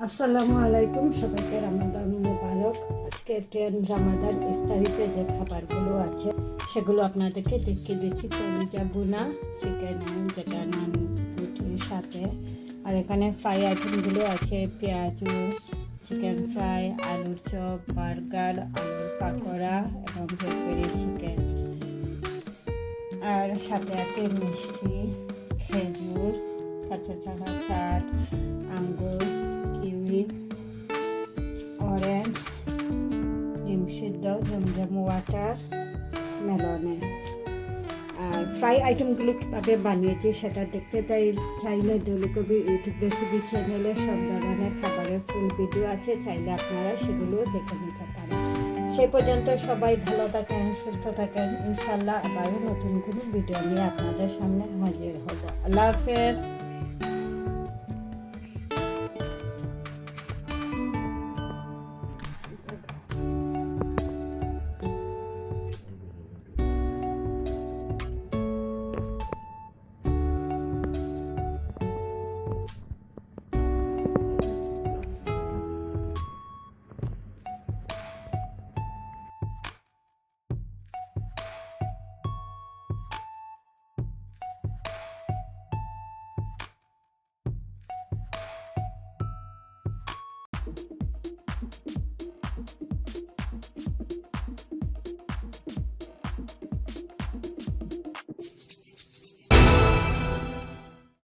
আসসালামু আলাইকুম, সবাইকে রমাদান মুবারক। আজকে 10 রমাদান ইফতারিতে যে খাবারগুলো আছে সেগুলো আপনাদেরকে দেখিয়ে দিচ্ছি। কলিজা বুনা চিকেন, যেটা নান রুটির সাথে। আর এখানে ফ্রাই আইটেমগুলো আছে পেঁয়াজু, চিকেন ফ্রাই, আলুর চপ, বার্গার, আলুর পাকোড়া এবং পেরি চিকেন। আর সাথে আছে মিষ্টি, খেজুর, কাঁচা চানা চাট, আঙ্গুর, কিউই, অরেঞ্জ, ডিম সিদ্ধ, জমজম ওয়াটার, মেলনে। আর ফ্রাই আইটেমগুলো কীভাবে বানিয়েছি সেটা দেখতে চাইলে ডেলি কবি ইউটিউব রেসিপি চ্যানেলে সব ধরনের খাবারের ফুল ভিডিও আছে, চাইলে আপনারা সেগুলো দেখে নিতে পারেন। সেই পর্যন্ত সবাই ভালো থাকেন, সুস্থ থাকেন। ইনশাল্লাহ আবারও নতুন কোনো ভিডিও নিয়ে আপনাদের সামনে হাজির হব। আল্লাহ হাফেজ।